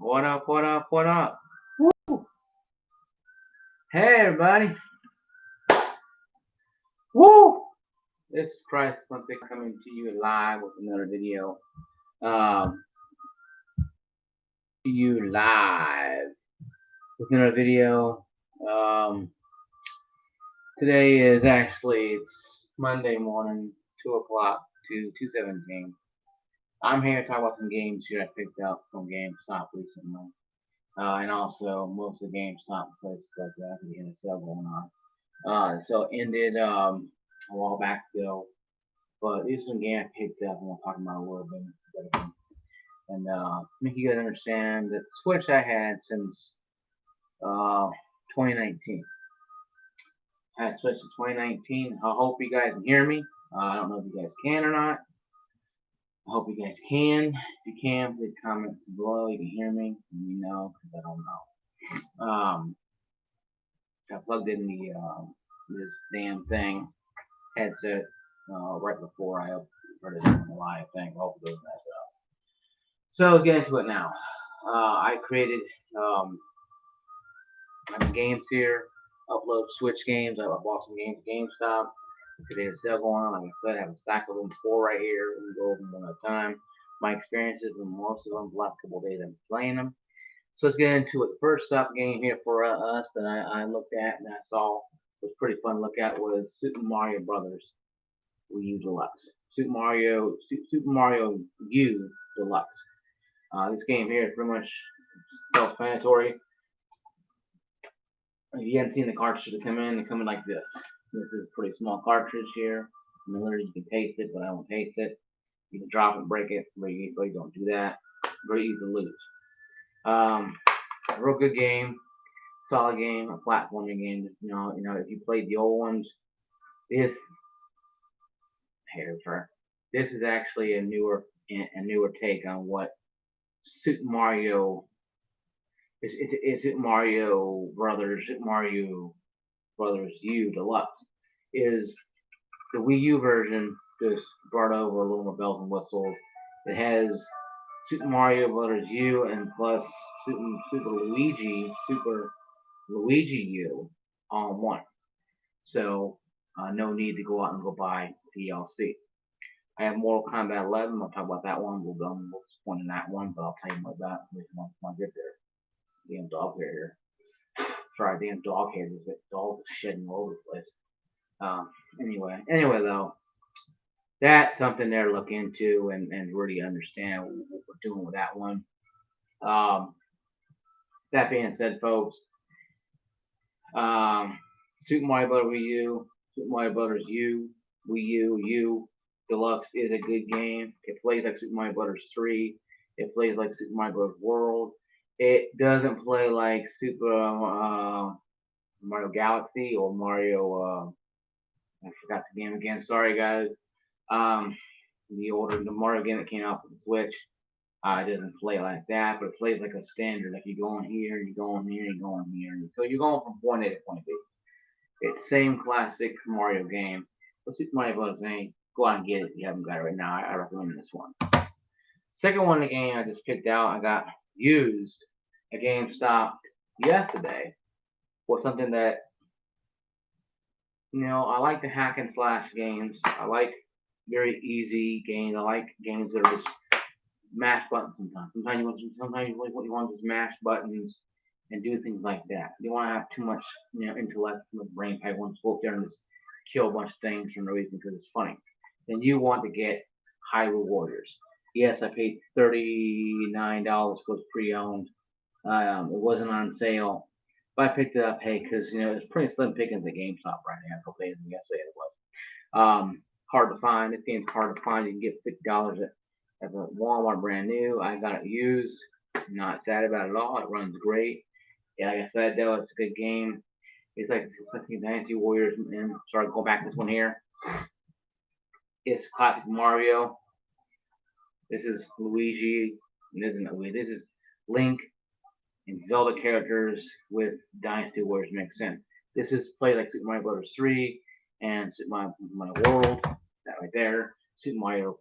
What up, what up, what up? Woo! Hey, everybody. Woo! This is Christ once again coming to you live with another video. Um, to you live with another video. Today is it's Monday morning, 2 o'clock to 2:17. I'm here to talk about some games here I picked up from GameStop recently. And also most of the GameStop places like that, the NSL going on. So it ended a while back ago, but these are some games I picked up and we'll talk about a little bit. And make you guys understand that Switch I had since 2019. I had Switch in 2019. I hope you guys can hear me. I don't know if you guys can or not. I hope you guys can. If you can, please comment below. You can hear me. Let me know because I don't know. I plugged in this damn thing headset right before I put it in the live thing. Hope it doesn't mess up. So let's get into it now. I created games here. Upload Switch games. I bought some games at GameStop. Today a sale going on. Like I said, I have a stack of them, 4 right here. We can go over them one at a time. My experiences and most of them the last couple of days I've been playing them. So let's get into it. First up game here for us that I looked at and I saw was pretty fun to look at was Super Mario Brothers Wii U Deluxe. Super Mario U Deluxe. This game here is pretty much self-explanatory. If you haven't seen the cartridges that come in, they come in like this. This is a pretty small cartridge here. Literally, you can taste it, but I won't taste it. You can drop and break it, but you don't do that. Very easy to lose. A real good game, solid game, a platforming game. You know, if you played the old ones, this is actually a newer take on what Super Mario. It's Super Mario Brothers U Deluxe is the Wii U version just brought over a little more bells and whistles. It has Super Mario Brothers U and plus Super Luigi U all in one. So no need to go out and go buy DLC. I have Mortal Kombat 11. I'll talk about that one. We'll point in that one, but I'll tell you more about it when I get there. Damn dog hair here. Sorry, damn dog hair. This dog is shedding all over the place. Anyway though, that's something there to look into and really understand what we're doing with that one. That being said, folks, Super Mario Bros. Wii U, Super Mario Bros. U, Wii U Deluxe is a good game. It plays like Super Mario Bros. 3. It plays like Super Mario Bros. World. It doesn't play like Super Mario Galaxy or Mario. I forgot the game again. Sorry, guys. The Mario game that came out for the Switch. It doesn't play like that, but it plays like a standard. Like you go in here, you go in here, you go in here. So you're going from point A to point B. It's same classic Mario game. But Super Mario Bros. Game, go out and get it if you haven't got it right now. I recommend this one. Second one, the game I just picked out, I got used at GameStop yesterday was something that, I like the hack and slash games. I like very easy games. I like games that are just mash buttons sometimes. Sometimes you want to just mash buttons and do things like that. You don't want to have too much, intellect, too much brain power. You want to go up there and just kill a bunch of things for no reason because it's funny. Then you want to get Hyrule Warriors. Yes, I paid $39 because it's pre-owned. It wasn't on sale, but I picked it up. Hey, because it's pretty slim pickings at GameStop right now. A couple days ago, yesterday it was. Hard to find. This game's hard to find. You can get $50 at the Walmart brand new. I got it used. Not sad about it at all. It runs great. Yeah, like I said though, it's a good game. It's like Dynasty Warriors. And sorry, go back to this one here. It's classic Mario. This is Luigi. This is Link and Zelda characters with Dynasty Warriors makes sense. This is played like Super Mario Bros. 3 and Super Mario World. That right there. Super Mario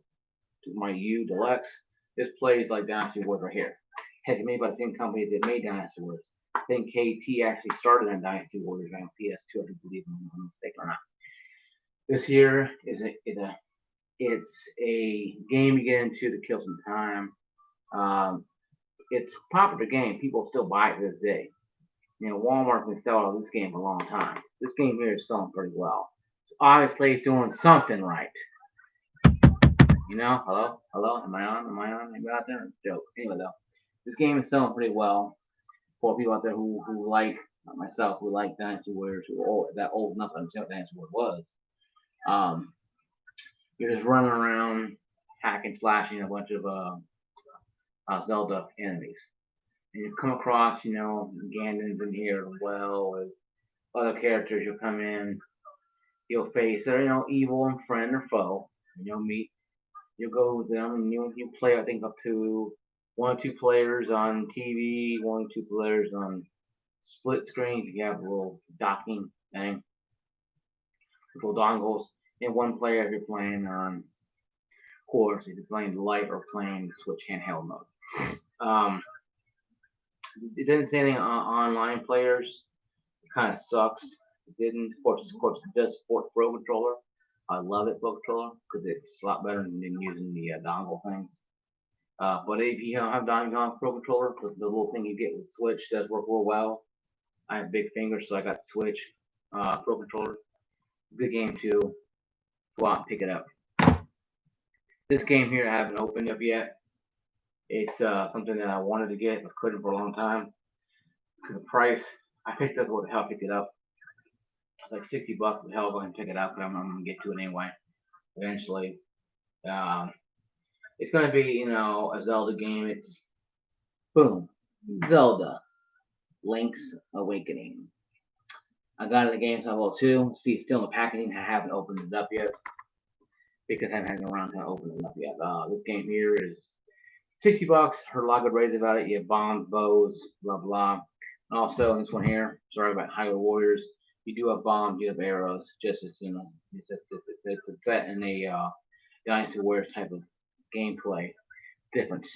U Deluxe. This plays like Dynasty Warriors right here. Heck, made by the same company that made Dynasty Warriors. I think KT actually started on Dynasty Warriors on PS2, I believe, if I'm mistaken or not. This here is it's a game you get into to kill some time. It's a popular game. People still buy it to this day. You know, Walmart can sell this game for a long time. This game here is selling pretty well. So obviously, it's doing something right. You know, hello, am I on? Anybody out there? Joke. Anyway, though, this game is selling pretty well for people out there who like, not myself, who like Dynasty Warriors, who are that old enough to understand what Dynasty Warriors was. You're just running around, hacking, slashing a bunch of Zelda enemies. And you come across, you know, Ganon's in here as well, with other characters. You'll come in, you'll face their, you know, evil and friend or foe, and you'll go with them, and you play, I think, up to 1 or 2 players on TV, 1 or 2 players on split screen. You have a little docking thing, little dongles, and 1 player if you're playing on, of course, if you're playing light or playing Switch handheld mode. It didn't say anything on online players. It kind of sucks. It didn't. Of course, it does support Pro Controller. I love it, Pro Controller, because it's a lot better than using the dongle things. But if you don't have dongle Pro Controller, the little thing you get with Switch does work real well. I have big fingers, so I got Switch Pro Controller. Good game too. Go out and pick it up. This game here I haven't opened up yet. It's something that I wanted to get, but couldn't for a long time. Because the price, I picked up what the hell, picked it up. It's like $60. What the hell, I'm going to pick it up, but I'm going to get to it anyway. Eventually. It's going to be, you know, a Zelda game. It's, boom, Zelda. Link's Awakening. I got it in the GameStop World too. See, it's still in the packaging. I haven't opened it up yet because I haven't had around to open it up yet. This game here is $60. Heard a lot of good ratings about it. You have bombs, bows, blah blah. And also this one here, sorry about Hyrule Warriors. You do have bombs, you have arrows. Just as you know, it's set in a Dynasty Warriors type of gameplay difference.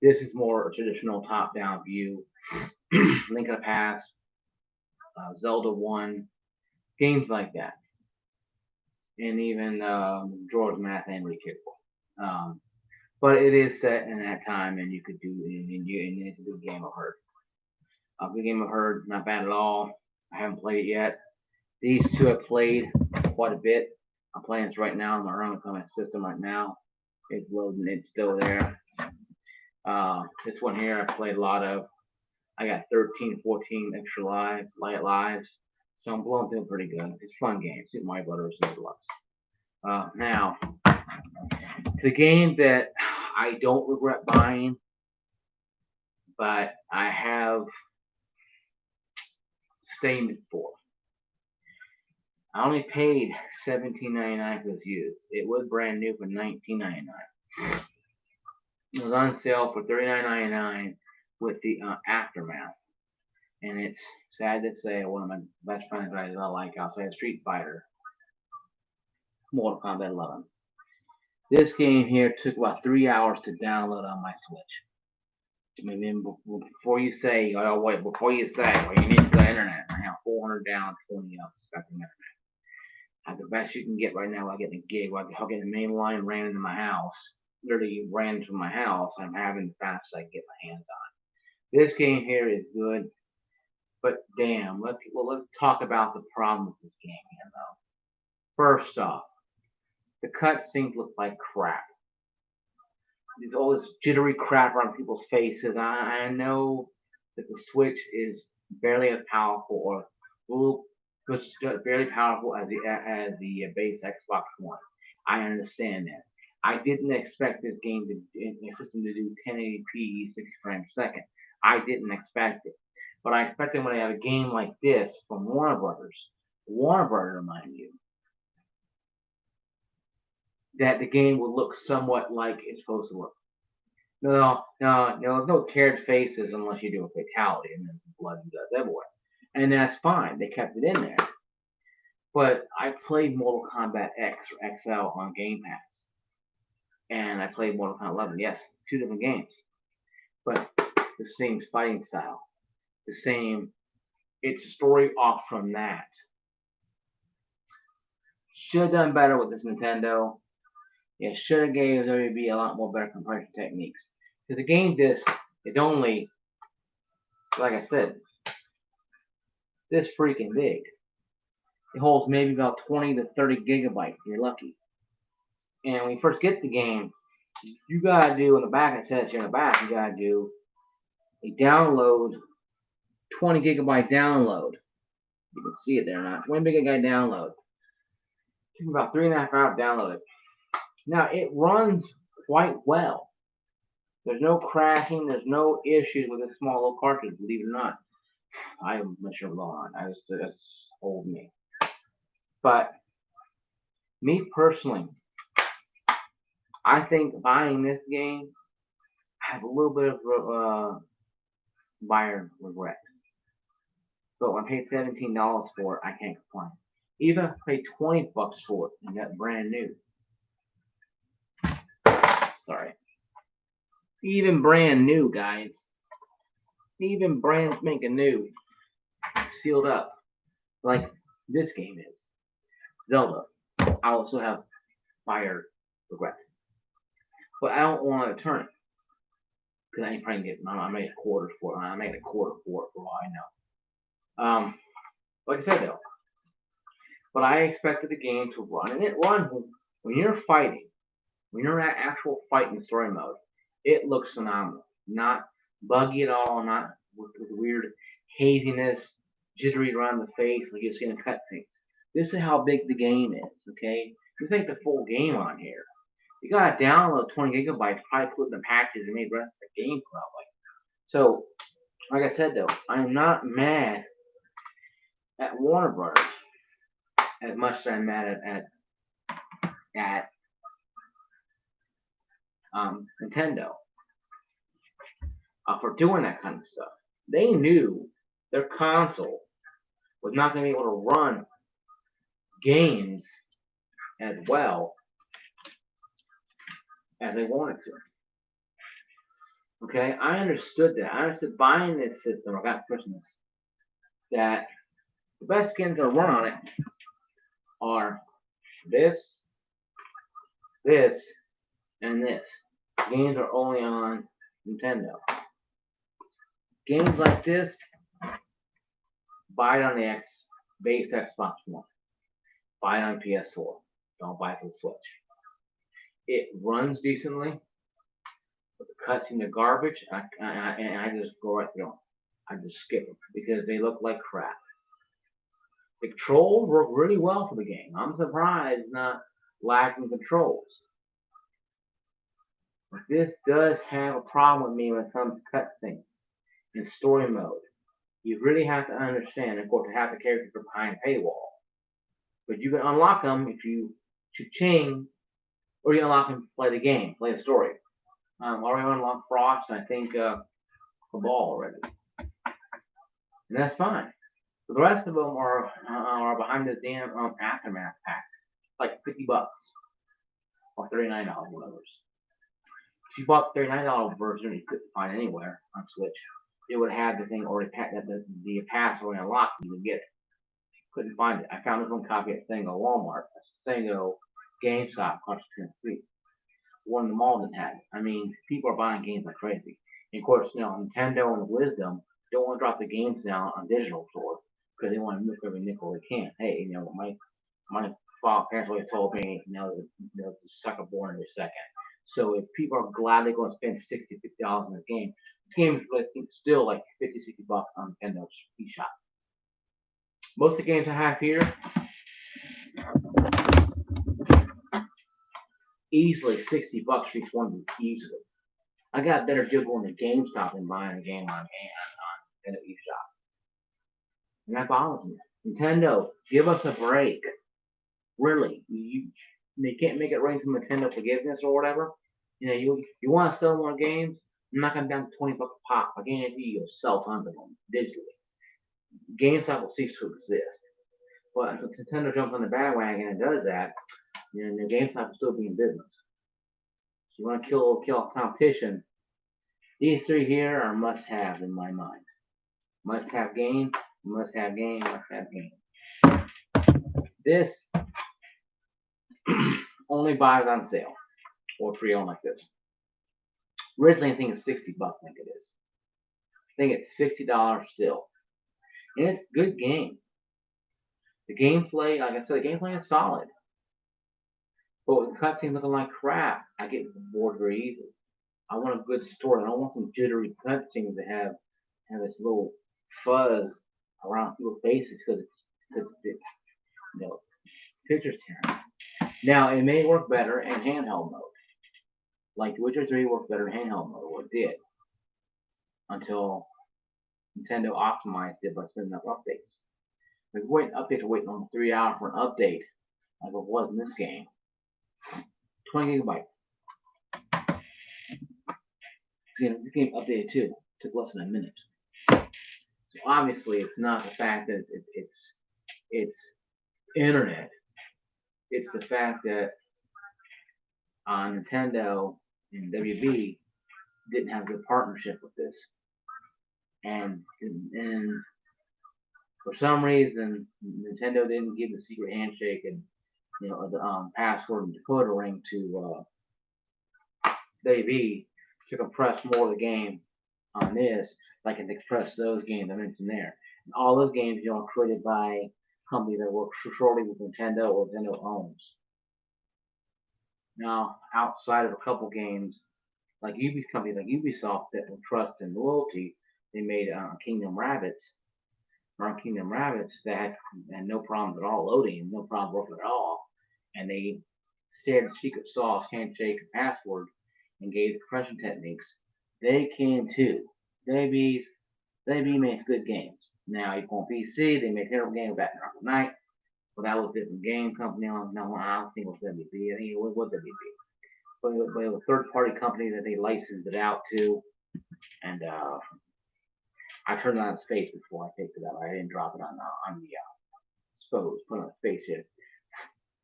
This is more a traditional top-down view. Link of the Past, Zelda 1, games like that. And even Dwarves Math and Recapable. But it is set in that time, and you could do, and it's a good game, I've heard. A good game, I've heard, not bad at all. I haven't played it yet. These two I've played quite a bit. I'm playing this right now on my own. It's on my system right now. It's loading. It's still there. This one here I played a lot of. I got 13, 14 extra light lives. So I'm blowing through pretty good. It's a fun game. Super Mario Brothers and Deluxe. Now, the game that I don't regret buying, but I have stayed for. I only paid $17.99 for this used. It was brand new for $19.99. It was on sale for $39.99 with the Aftermath. And it's sad to say one of my best friends that I like outside of Street Fighter, Mortal Kombat 11. This game here took about 3 hours to download on my Switch. I mean, before you say, oh wait, before you say, well, you need the internet. I have 400 down, 20 up, expecting internet. The best you can get right now, I get a gig. I'll get a main line ran into my house. Literally ran into my house. I'm having the fastest I can get my hands on. This game here is good, but damn, let's talk about the problem with this game here, though. First off, the cutscenes look like crap. There's all this jittery crap around people's faces. I know that the Switch is barely as powerful, or barely powerful as the base Xbox One. I understand that. I didn't expect this game system to do 1080p 60 frames per second. I didn't expect it. But I expected when I have a game like this from Warner Brothers, mind you, that the game would look somewhat like it's supposed to look. No, there's no teared faces unless you do a fatality, and then blood and guts everywhere. And that's fine. They kept it in there. But I played Mortal Kombat X or XL on Game Pass. And I played Mortal Kombat 11. Yes, 2 different games. But the same fighting style, the same. It's a story off from that. Should have done better with this Nintendo. Yeah, should have gave WB a lot more better compression techniques. Because the game disc is only, like I said, this freaking big. It holds maybe about 20 to 30 gigabytes if you're lucky. And when you first get the game, you gotta do, in the back, it says here in the back, you gotta do a download, 20 gigabyte download. You can see it there now. 20 gigabyte download. It took about 3.5 hours to download it. Now, it runs quite well. There's no crashing, there's no issues with this small little cartridge, believe it or not. I'm not sure what's going on. That's old me. But me personally, I think buying this game, I have a little bit of buyer regret. But when I paid $17 for it, I can't complain. Even if I paid $20 for it and got brand new. Sorry. Even brand new, guys. Even brand spanking new. Sealed up. Like this game is. Zelda. I also have buyer regret. But I don't want to return it. Because I ain't probably get, I made a quarter for it. I made a quarter for it for all I know. Like I said though. But I expected the game to run. And it runs when you're fighting. When you're at actual fighting story mode. It looks phenomenal. Not buggy at all. Not with weird haziness. Jittery around the face like you see in the cutscenes. This is how big the game is. Okay? This ain't the full game on here. You gotta download 20 gigabytes, probably put in the patches and make the rest of the game probably. So, like I said though, I'm not mad at Warner Brothers as much as I'm mad at Nintendo for doing that kind of stuff. They knew their console was not going to be able to run games as well as they wanted to. Okay, I understood that. I understood buying this system, I got Christmas, that the best games that run on it are this, and this. Games are only on Nintendo. Games like this, buy it on the base Xbox One. Buy it on PS4. Don't buy it for the Switch. It runs decently, but the cutscenes are garbage, and I just go right through them. I just skip them because they look like crap. The controls work really well for the game. I'm surprised it's not lacking controls. But this does have a problem with me when it comes to cutscenes in story mode. You really have to understand, of course, to have the characters are behind a paywall. But you can unlock them if you cha-ching, or you unlock them to play the game, play the story. Already unlocked Frost, and I think Cabal already. And that's fine. But the rest of them are behind the damn Aftermath pack. Like $50 or $39, whatever. If you bought the $39 version, you couldn't find anywhere on Switch. It would have the thing already, the pass already unlocked, and you would get it. Couldn't find it. I found this one copy at Sango Walmart, Sango GameStop, across Tennessee. One of the malls didn't have it. I mean, people are buying games like crazy. And of course, Nintendo and Wisdom don't want to drop the games down on digital store because they want to milk every nickel they can. Hey, my parents always told me, the sucker born every second. So if people are glad they're going to spend $60, $50 on this game is still like $50, $60 on Nintendo's eShop. Most of the games I have here, easily $60 for each one of these, easily. I got a better deal going to GameStop than buying a game on Nintendo eShop. And that bothers me. Nintendo, give us a break. Really. They can't make it rain from Nintendo forgiveness or whatever. You want to sell more games? I'm not going to down $20 a pop. I guarantee you'll sell tons of them digitally. GameStop will cease to exist. But if Nintendo jumps on the bandwagon and does that, GameStop will still be in business. So you want to kill competition, These three here are must-have in my mind. Must-have game, must-have game, must-have game. This only buys on sale or pre-owned like this. Originally, I think it's $60. I think it is. I think it's $60 still, and it's a good game. The gameplay, like I said, the gameplay is solid. But with cutscenes looking like crap, I get bored very easily. I want a good story. I don't want some jittery cutscenes that have this little fuzz around people's faces because it's pictures tearing. Now it may work better in handheld mode. Like Witcher 3 worked better in handheld mode, or it did, until Nintendo optimized it by sending up updates. Like waiting update waiting on 3 hours for an update, like it was in this game. 20 gigabytes. This game updated too. Took less than a minute. So obviously, it's not the fact that it's internet. It's the fact that Nintendo and WB didn't have a good partnership with this, and for some reason, Nintendo didn't give the secret handshake and the password and decoder ring to WB to compress more of the game on this, like it compress those games I mentioned there. And all those games, are created by companies that work shortly with Nintendo or Nintendo owns. Now, outside of a couple games, like companies like Ubisoft that will trust and loyalty, they made Kingdom Rabbits, Kingdom Rabbits that had no problems at all loading, no problem working at all, and they shared secret sauce, handshake, and password, and gave compression techniques. They can too. WB makes good games. Now you go on PC, they make terrible games back in Arkham Knight. Well, that was a different game company. No, I don't think it was WB. I think it was WB. But it was a third-party company that they licensed it out to, and I turned it on its face before I picked it up. I didn't drop it on the expose, put it on its face here,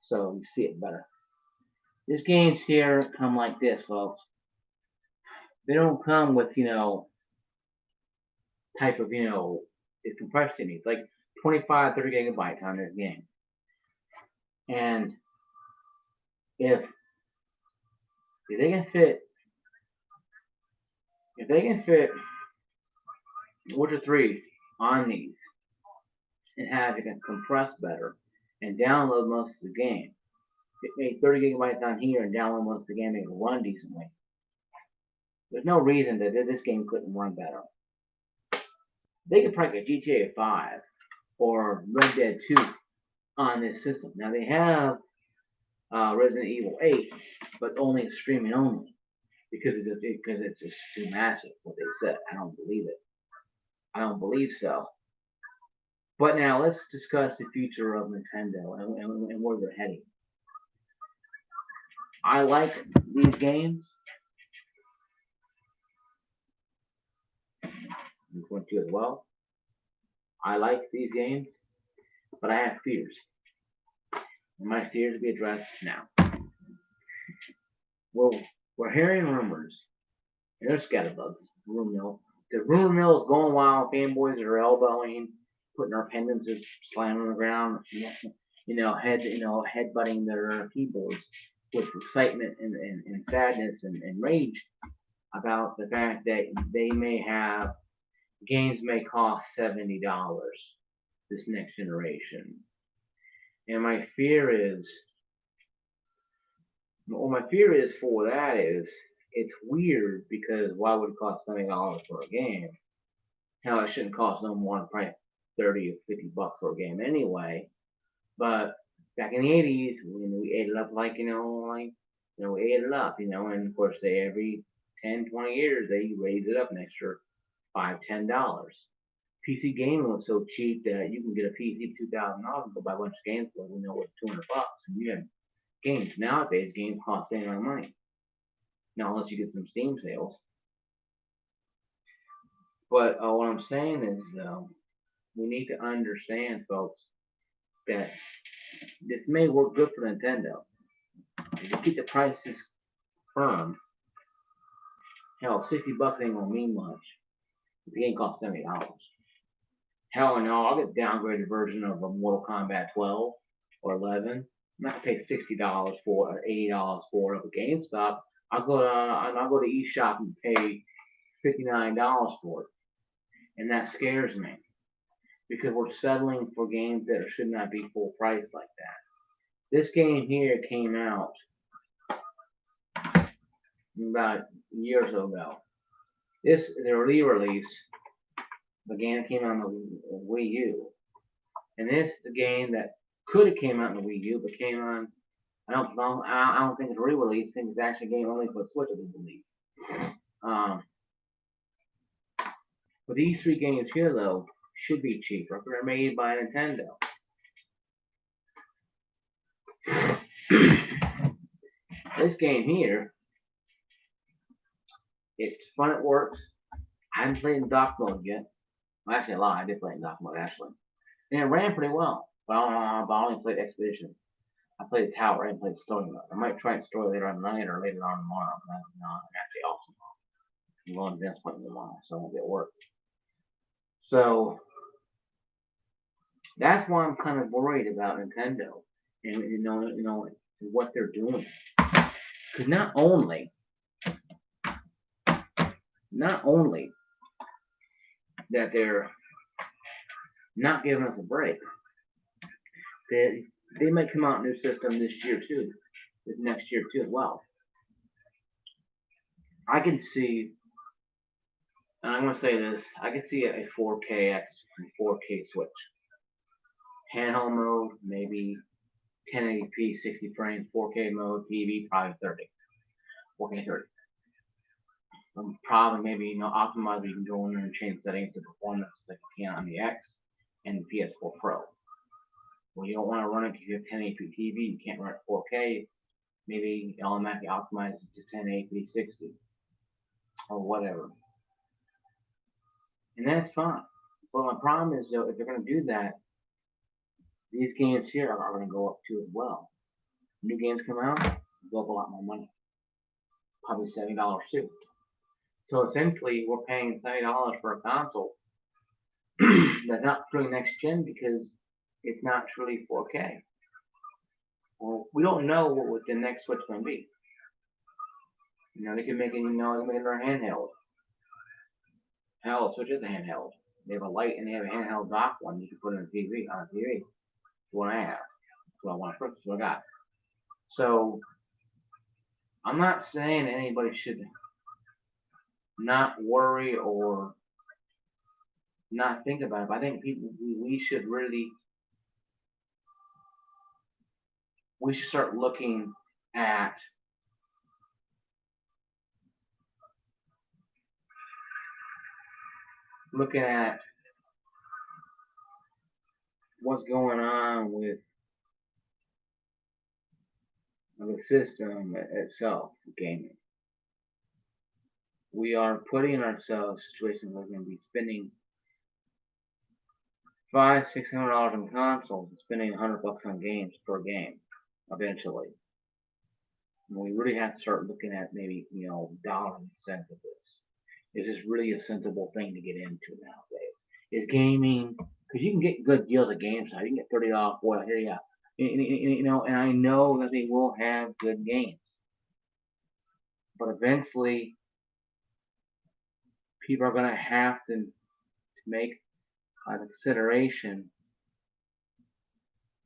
so you see it better. These games here come like this, folks. They don't come with type of it's compression needs like 25, 30 gigabytes on this game, and if they can fit Witcher 3 on these and have it compress better and download most of the game. It made 30 gigabytes on here and download most of the game and it can run decently. There's no reason that this game couldn't run better. They could probably get GTA 5 or Red Dead 2 on this system. Now they have Resident Evil 8, but only streaming only because it's just too massive. What they said, I don't believe it. I don't believe so. But now let's discuss the future of Nintendo and where they're heading. I like these games. I'm going to as well. I like these games, but I have fears. And my fears will be addressed now. Well, we're hearing rumors. There's scatterbugs. Rumor mill. The rumor mill is going wild. Fanboys are elbowing, putting their pendences, slamming on the ground. Headbutting their keyboards with excitement and sadness and rage about the fact that they may have games may cost $70 this next generation. And my fear is for that is it's weird because why would it cost $70 for a game? Hell, it shouldn't cost no more than probably 30 or 50 bucks for a game anyway. But back in the 80s, we ate it up we ate it up, and of course they every 10, 20 years they raise it up an extra $5, $10. PC gaming was so cheap that you can get a PC for $2,000 and go buy a bunch of games for what $200, and you have games. Nowadays, games cost a lot of money. Now, unless you get some Steam sales. But what I'm saying is, we need to understand, folks, that this may work good for Nintendo. If you keep the prices firm, Hell, $60 ain't gonna mean much. The game costs $70. Hell no, I'll get a downgraded version of a Mortal Kombat 12 or 11. I'm not gonna pay $60 for or $80 for it at GameStop. I'll go to eShop and pay $59 for it, and that scares me because we're settling for games that should not be full price like that. This game here came out about years ago. This is a re-release. The game that came out on the Wii U, and this is the game that could have came out on the Wii U, but came on. I don't think it's a re-release. I think it's actually a game only for the Switch, I believe. But these three games here, though, should be cheaper if they're made by Nintendo. This game here, it's fun. It works. I haven't played in dock mode yet. Well, actually, a lot. I did play in dock mode actually, and it ran pretty well. But I only played Expedition. I played the tower. I didn't play the story mode. I might try the story later on tonight or later on tomorrow. No, I'm actually off tomorrow. I'm going to dance point tomorrow, so I won't be at work. So that's why I'm kind of worried about Nintendo and you know what they're doing. Because not only that they're not giving us a break, they might come out a new system this year too, this next year too as well. I can see, and I'm going to say this, I can see a 4K X and 4K Switch. Handheld mode, maybe 1080p, 60 frames, 4K mode, TV, probably 30. 4K 30. Probably maybe optimize. You can go in there and change settings to performance like you can on the X and the PS4 Pro. Well, you don't want to run it because you have 1080p TV. You can't run it 4K. Maybe automatically optimize it to 1080p 60 or whatever, and that's fine. But my problem is though, if they're going to do that, these games here are going to go up too as well. New games come out, go up a lot more money, probably $70 too. So essentially, we're paying $70 for a console that's not truly next gen because it's not truly 4K. Well, we don't know what the next Switch is going to be. They can make it. They can make it their handheld. Hell, Switch is a handheld. They have a light and they have a handheld dock one you can put on the TV. That's what I have. That's what I want first. That's what I got. So I'm not saying anybody should not worry or not think about it, but I think we should start looking at what's going on with the system itself, gaming. We are putting ourselves in a situation where we're going to be spending $500-600 on consoles and spending $100 on games per game eventually. And we really have to start looking at maybe dollars and cents of this. Is this really a sensible thing to get into nowadays? Is gaming, because you can get good deals at GameStop. You can get $30 for it. Here you go. And I know that they will have good games. But eventually, people are going to have to make a consideration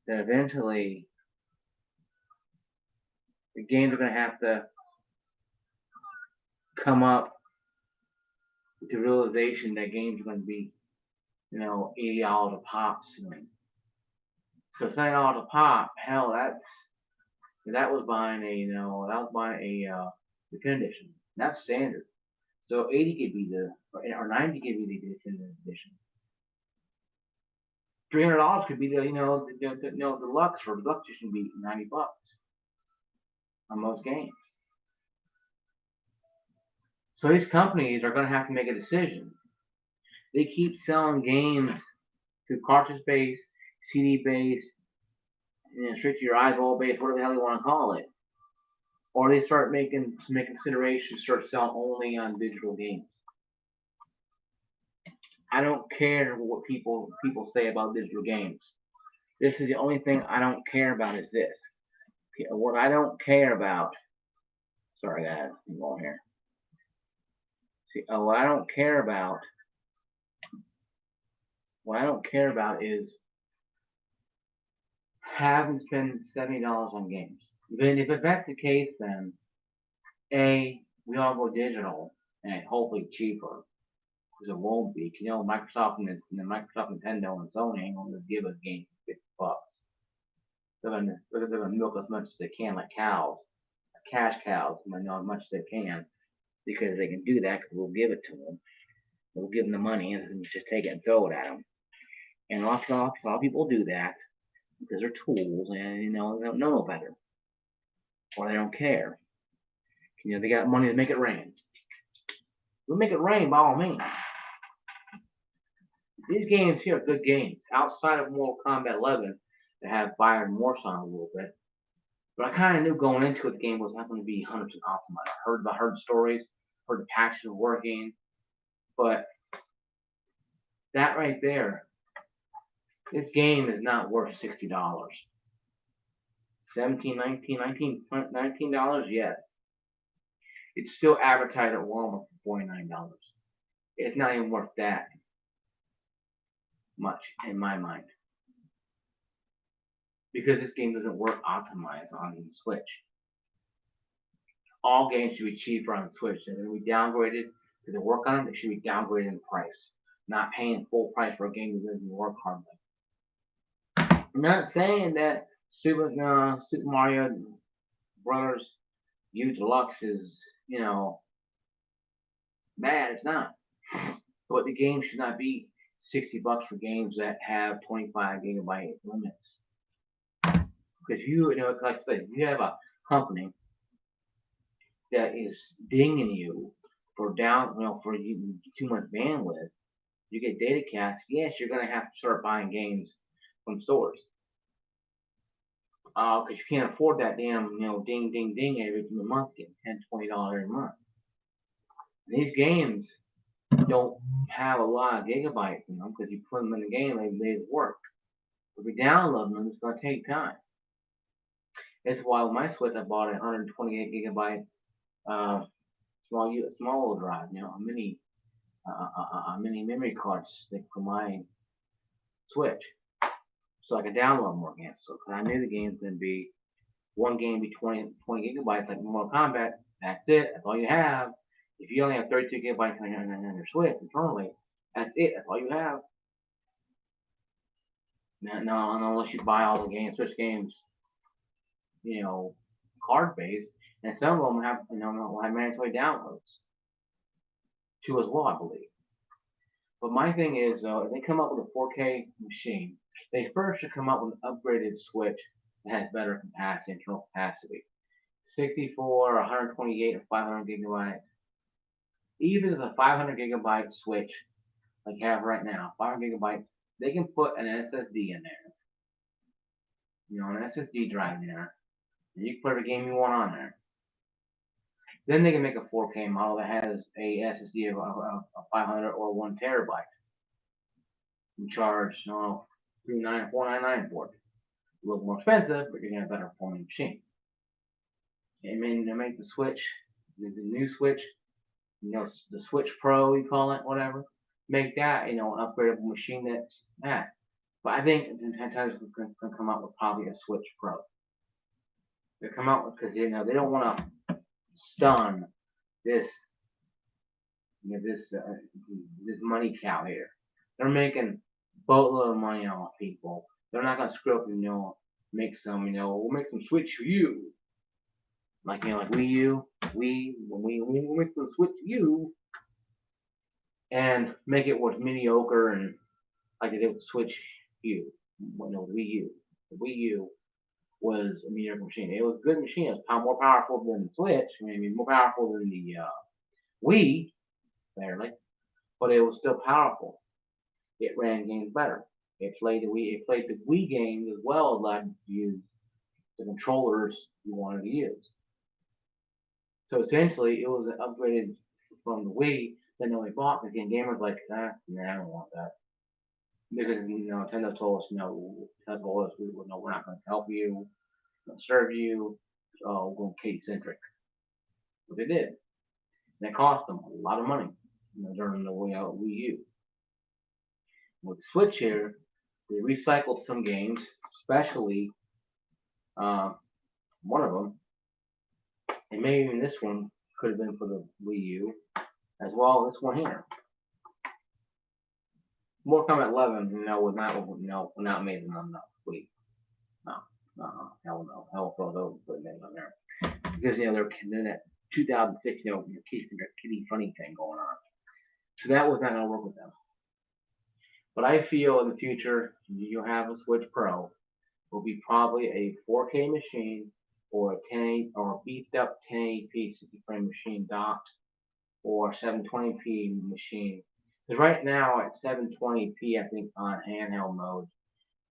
that eventually the games are going to have to come up with the realization that games are going to be, $80 a pop soon. So $70 a pop, hell, that was buying a definitive edition. That's standard. So 80 could be or 90 could be the definitive edition. $300 could be the deluxe, or deluxe edition be $90 on most games. So these companies are going to have to make a decision. They keep selling games through cartridge-based, CD-based, straight to your eyeball-based, whatever the hell you want to call it. or they start making considerations, start selling only on digital games. I don't care what people say about digital games. This is the only thing I don't care about is this. What I don't care about. Sorry, guys, I'm going here. See, what I don't care about. What I don't care about is having to spend $70 on games. Then, if that's the case, then we all go digital and hopefully cheaper. Because it won't be. You know, Microsoft and Microsoft, Nintendo, and Sony ain't gonna give us games for $50. They're gonna milk as much as they can, like cows, cash cows, as much as they can, because they can do that. Because we'll give it to them. We'll give them the money and just take it and throw it at them. And a lot of people do that because they're tools and they don't know no better, or they don't care. They got money to make it rain. We'll make it rain by all means. These games here are good games. Outside of Mortal Kombat 11, that have Byron Morse on a little bit. But I kind of knew going into it the game was not going to be 100% optimized. I heard stories, heard the patches were working, but that right there, this game is not worth $60. $19, yes. It's still advertised at Walmart for $49. It's not even worth that much in my mind. Because this game doesn't work optimized on the Switch. All games should be cheaper on the Switch. They're going to be downgraded. If they work on it, they should be downgraded in price. Not paying full price for a game that doesn't work hardly. I'm not saying that Super Mario Brothers U Deluxe is, bad. It's not. But the game should not be $60 for games that have 25 gigabyte limits. Because like I said, you have a company that is dinging you for for you too much bandwidth, you get data caps. Yes, you're gonna have to start buying games from stores. Because you can't afford that damn, ding, ding, ding every month, getting $10, $20 every month. And these games don't have a lot of gigabytes, because you put them in the game, they work. If you download them, it's gonna take time. That's why with my Switch, I bought a 128 gigabyte small drive, a mini memory card stick for my Switch, so I could download more games. So, cause I knew the game's gonna be one game be 20 gigabytes, like Mortal Kombat. That's it. That's all you have. If you only have 32 gigabytes on your Switch internally, that's it. That's all you have. No, unless you buy all the games, Switch games, card based, and some of them have, have mandatory downloads too as well, I believe. But my thing is, if they come up with a 4K machine, they first should come up with an upgraded Switch that has better capacity, internal capacity. 64, 128, or 500 gigabytes. Even if a 500 gigabyte Switch, like you have right now, 500 gigabytes, they can put an SSD in there. An SSD drive in there. And you can put every game you want on there. Then they can make a 4K model that has a SSD of 500 or 1 terabyte. You charge, $499 for it. A little more expensive, but you're gonna have a better performing machine. And then they make the Switch, the new Switch, the Switch Pro, you call it, whatever. Make that, an upgradable machine that's that. But I think Nintendo's gonna come out with probably a Switch Pro. They come out with, because they don't want to stun this money cow here. They're making boatload of money off people. They're not gonna screw up and make some, we'll make some Switch U. Like Wii U, we'll make some Switch U and make it what's mediocre and like they did with Switch U. Wii U. The Wii U was a mediocre machine. It was a good machine. It was more powerful than the Switch. More powerful than the Wii, barely, but it was still powerful. It ran games better. It played the Wii games as well, allowed you to use the controllers you wanted to use. So essentially, it was upgraded from the Wii. Then they bought the game. Gamers like, nah, I don't want that. Because Nintendo told us no. Nintendo told us no, we're not going to help you, not serve you. So we're going Kate centric. But they did. And it cost them a lot of money during the Wii U. With Switch here, they recycled some games, especially uh, one of them, and maybe even this one could have been for the Wii U, as well as this one here. Mortal Kombat 11, would not made them enough. Wii. No, hell no, hell throw those put names on there because they're in that 2006, your kitty funny thing going on. So that was not gonna work with them. But I feel in the future, you'll have a Switch Pro, will be probably a 4K machine or a 10 or a beefed up 1080p 60 frame machine docked or 720p machine. Because right now at 720p, I think on handheld mode,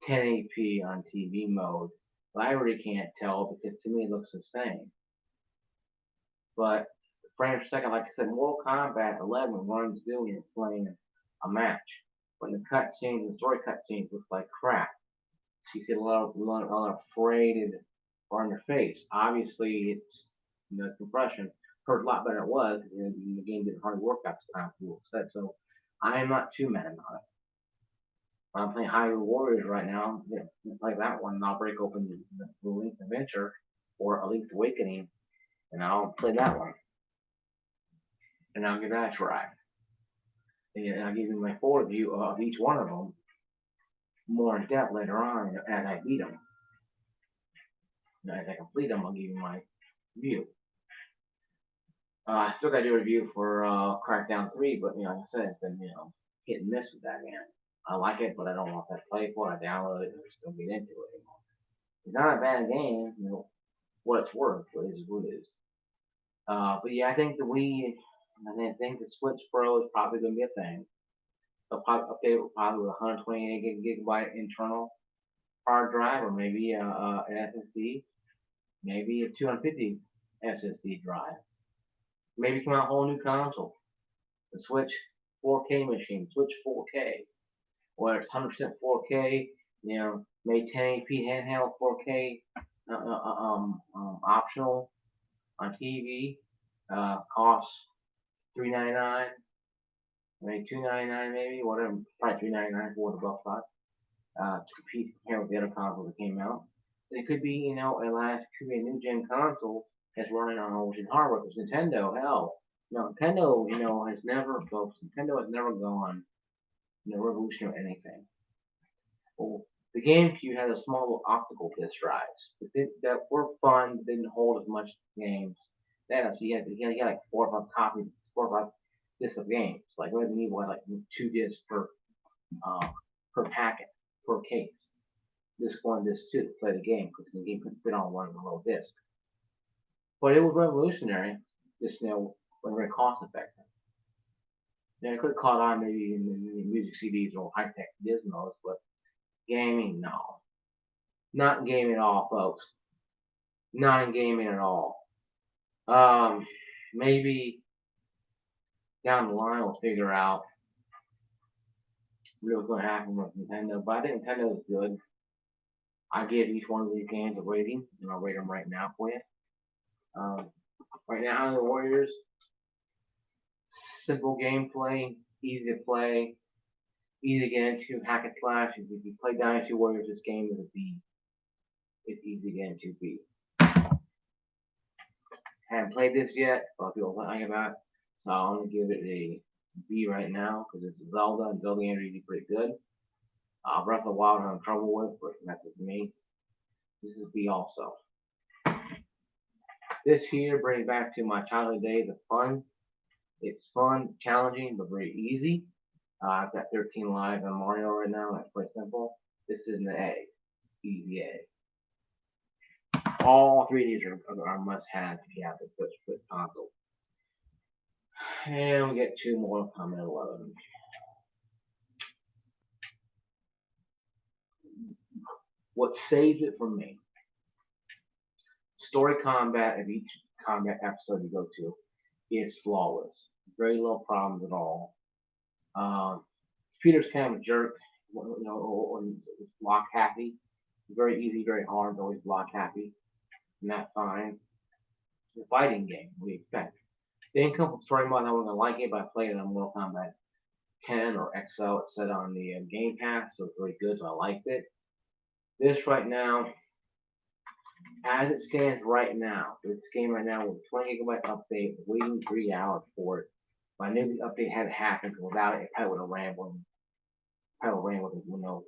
1080p on TV mode, but I really can't tell because to me it looks the same. But frame per second, like I said, Mortal Kombat 11 runs doing it playing a match. When the cutscenes and story cutscenes look like crap. So you see a lot of faded or on their face. Obviously, it's compression hurt a lot better than it was, and the game didn't hardly work out the time people said. So I am not too mad about it. I'm playing Hyrule Warriors right now. Like that one, and I'll break open the Link's Adventure or A Link's Awakening, and I'll play that one, and I'll give that a try. And I'll give you my forward view of each one of them more in depth later on as I beat them. As I complete them, I'll give you my review. I still got to do a review for Crackdown 3, but like I said, it's been hit and miss with that game. I like it, but I don't want that to play for it. I download it and just don't get into it anymore. It's not a bad game, what it's worth, but it is what it is. But yeah, I think the Wii, I think the Switch Pro is probably going to be a thing. They'll probably update it probably with 128 gigabyte internal hard drive, or maybe an SSD, maybe a 250 SSD drive. Maybe come out a whole new console. The Switch 4K machine, Switch 4K, where it's 100% 4K, made 1080p handheld 4K optional on TV, costs $3.99, maybe $2.99, maybe whatever, probably $3.99 for the buck spot, to compete with the other consoles that came out. It could be, could be a new gen console that's running on old gen hardware. Because Nintendo, hell, Nintendo, has never, folks, Nintendo has never gone, revolution or anything. Well, the GameCube had a small little optical disc drives that were fun, but didn't hold as much games. So you had like 4 or 5 discs of games. Like Resident Evil had like 2 discs per packet, per case. Disc 1, disc 2 to play the game because the game couldn't fit on one little disc. But it was revolutionary, just very cost effective. It could have caught on maybe in music CDs or high tech Gizmos, but gaming, no. Not gaming at all, folks. Not in gaming at all. Maybe down the line we'll figure out what's going to happen with Nintendo. But I think Nintendo is good. I give each one of these games a rating, and I'll rate them right now for you. Right now, the Warriors, simple gameplay, easy to play, easy to get into, hack and slash. If you play Dynasty Warriors, this game is a B. It's easy to get into B. Haven't played this yet, but people are talking about it, so I'm gonna give it a B right now because it's Zelda, and Zelda games are usually pretty good. Breath of the Wild I'm in trouble with, but that's just me. This is B also. This here brings back to my childhood days of fun. It's fun, challenging, but very easy. I've got 13 lives on Mario right now. That's quite simple. This is an A. Easy A. All 3 of these are must-have if you have such a good console. And we get 2 more Kombat 11. What saves it for me? Story combat of each combat episode you go to, it's flawless. Very low problems at all. Peter's kind of a jerk, or block happy. Very easy, very hard, always block happy, and that's fine. It's a fighting game, we expect. The income story mode, I wasn't like it, but I played it on Mortal Kombat 10 or XL. It's set on the Game Pass, so it's really good, so I liked it. This right now, as it stands right now, this game right now with a 20 gigabyte update, waiting 3 hours for it. If I knew the update had happened, because without it, it probably would have ran with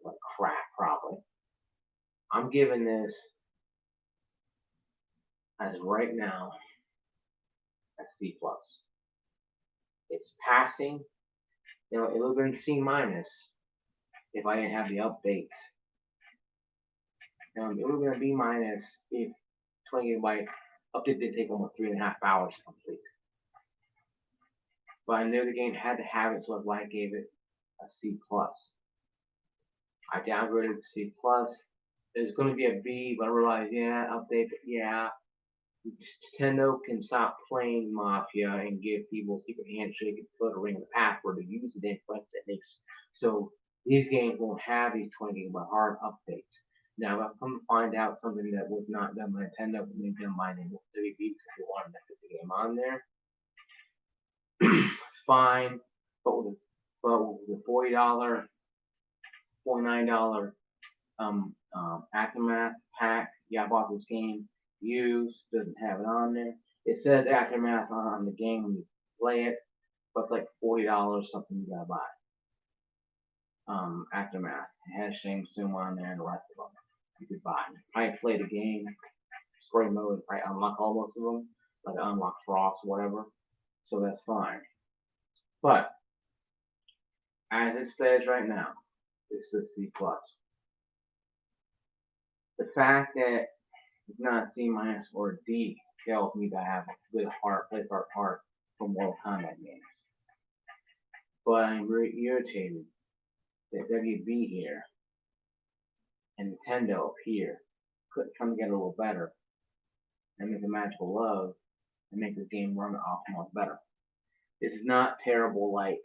like crap, probably. I'm giving this, as right now, a C+. It's passing. It would have been C- if I didn't have the updates. It would have been a B- if 20 gigabyte update did take almost 3.5 hours to complete. But I knew the game had to have it, so that's why I gave it a C+. I downgraded to C+. There's going to be a B, but I realized, update, Nintendo can stop playing Mafia and give people secret handshake and put a ring in the password to use the input techniques. So these games won't have these 20 gigabyte hard updates. Now, I've come to find out something that was not done by Nintendo, but maybe done by Nintendo WB because they wanted to put the game on there. It's fine, but with the $40, $49 Aftermath pack, I bought this game used, doesn't have it on there. It says Aftermath on the game when you play it, but it's like $40 something you gotta buy. Aftermath. It has Shang Tsung on there and the rest of them you could buy. I play the game, story mode, I unlock all most of them, like I unlock Frost or whatever, so that's fine. But as it stands right now, it's a C+. The fact that it's not a C- or a D tells me that I have a good heart, heart for Mortal Kombat games. But I'm very irritated that WB here and Nintendo up here couldn't come together a little better and make a magical love and make this game run off much better. This is not terrible like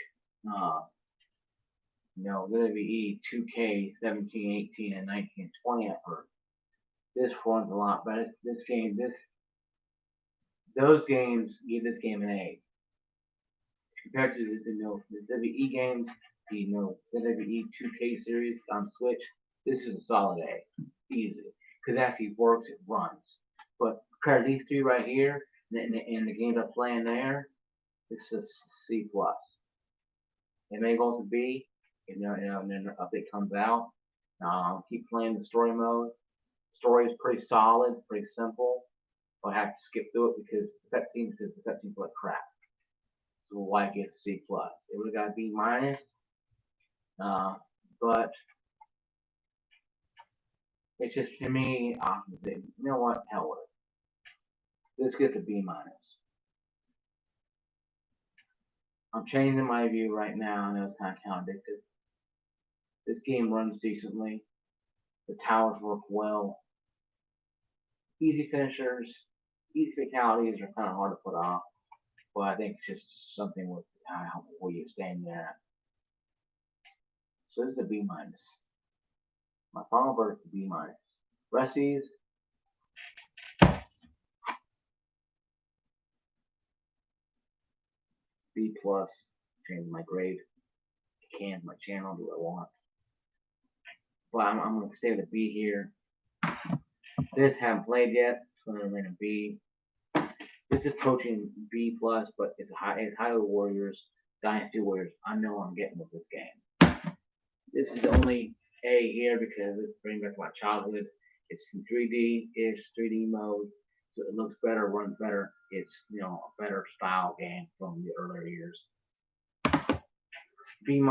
WWE 2K 17, 18, and 19 and 20 I've heard. This runs a lot better. Those games give this game an A. Compared to the WWE games, the WWE 2K series on Switch, this is a solid A, easy, because it actually works, it runs. But compared to these three right here, and the games I'm playing there, this is C+. It may go to B, and then the update comes out. Keep playing the story mode. Story is pretty solid, pretty simple. But I have to skip through it because the cutscenes are like crap. So why get C+? It would have got B-, but it's just, to me, opposite. You know what? Hell with it. This gets a B-. I'm changing my view right now. I know it's kind of contradictory. This game runs decently. The towers work well. Easy finishers, easy fatalities are kind of hard to put off. But I think it's just something with where you stand there. So this is a B-. My final verdict is B-. Resties, B+. Change my grade. I can, my channel, do what I want. But I'm going to stay with a B here. This haven't played yet, so I'm going to B. This is approaching B+, but it's Hyrule Warriors, Dynasty Warriors. I know I'm getting with this game. This is only A here because it's bringing back my childhood. It's in 3D-ish, 3D mode, so it looks better, runs better. It's a better style game from the earlier years. B-,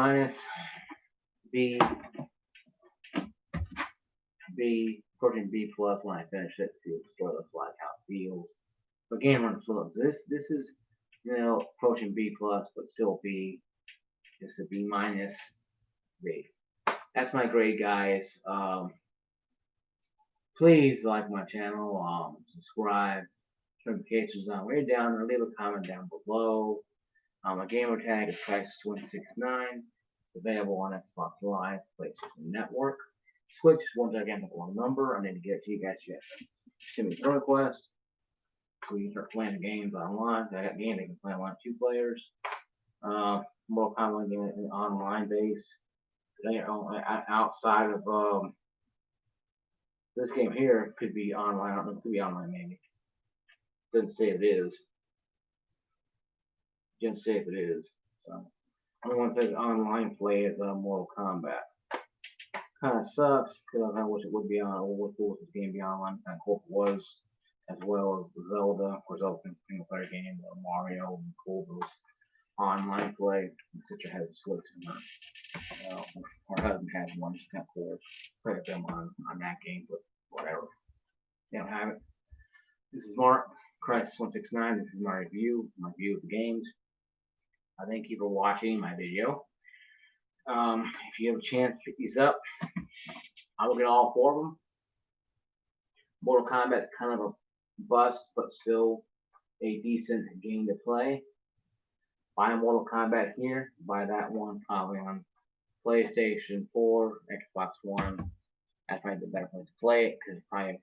B, B, approaching B+ when I finish it. See what the story looks like, how it feels. But game runs slow. So this is approaching B+, but still B. It's a B-, B. That's my grade, guys. Please like my channel, subscribe, Notifications on way down there. Leave a comment down below. My gamer tag is Crisis169. Available on Xbox Live, PlayStation Network, Switch. Once again, the wrong number. I need to get it to you guys. Yes. Send me a friend request. So you can start playing the games online. I got games that can play online 2 players. More commonly in an online base. Outside of this game here could be online. I don't know, it could be online maybe. Doesn't say it is. Didn't say if it is. So only one thing online play is Mortal Kombat. Kind of sucks because I wish it would be on. Or wish this game be online. Kind of hope it was, as well as Zelda. Of course, Zelda single player game, or Mario and Cool's online play. My sister has a Switch, and her husband has one. She's kind of cool. Play with them on that game, but whatever. They don't have it. This is Mark, Crisis169. This is my review of the games. I thank you for watching my video. If you have a chance to pick these up, I will get all 4 of them. Mortal Kombat is kind of a bust, but still a decent game to play. Buy Mortal Kombat here, buy that one probably on PlayStation 4, Xbox One. That's probably the better place to play it because probably,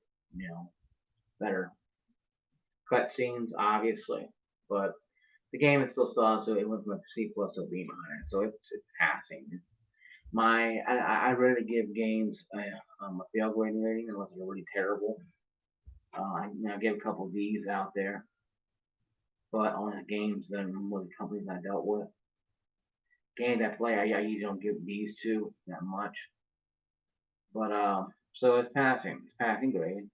better cutscenes, obviously. But the game is still solid, so it went from a C plus to a B minus, so it's passing. I rarely give games a fail grading rating unless they're really terrible. I give a couple of D's out there, but on the games and with the companies I dealt with, games I play, I usually don't give D's to that much. But so it's passing grade,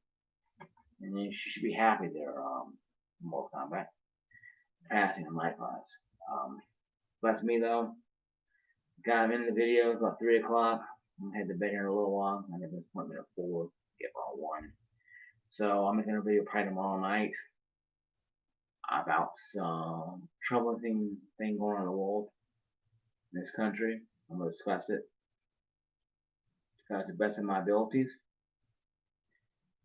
and you should be happy there. Mortal Kombat passing in my class. That's me though. Got him in the video about 3 o'clock. I had to bed here a little while. I have an appointment at 4. Get about 1. So I'm making a video probably tomorrow night about some troubling thing going on in the world in this country. I'm going to discuss it to the best of my abilities,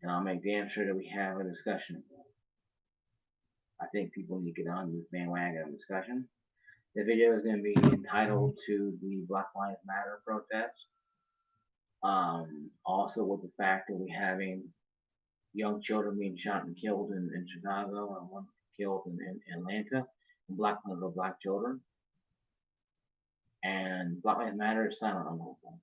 and I'll make damn sure that we have a discussion. I think people need to get on this bandwagon discussion. The video is going to be entitled to the Black Lives Matter protest. Also with the fact that we're having young children being shot and killed in Chicago, and one killed in Atlanta, and black children. And Black Lives Matter is silent on the whole thing.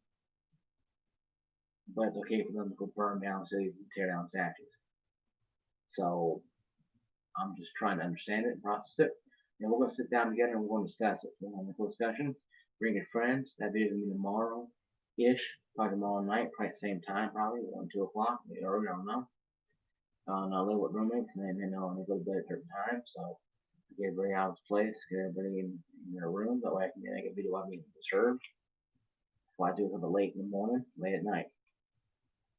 But it's okay for them to go burn down cities and tear down statues. So I'm just trying to understand it and process it. And we're going to sit down together and we're going to discuss it. We're going to have a discussion. Bring your friends. That video is going to be tomorrow-ish. Probably tomorrow night. Probably at the same time, probably. 1, 2 o'clock. Maybe earlier, I don't know. And I live with roommates, and then they go to bed at a certain time. So get everybody out of this place. Get everybody in their room. That way I can make a video without being disturbed. So I do it a little late in the morning, late at night.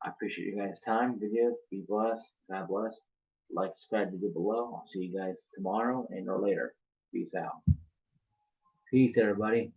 I appreciate you guys' time. Videos. Be blessed. God bless. Like, subscribe to below. I'll see you guys tomorrow and or later. Peace out. Peace, everybody.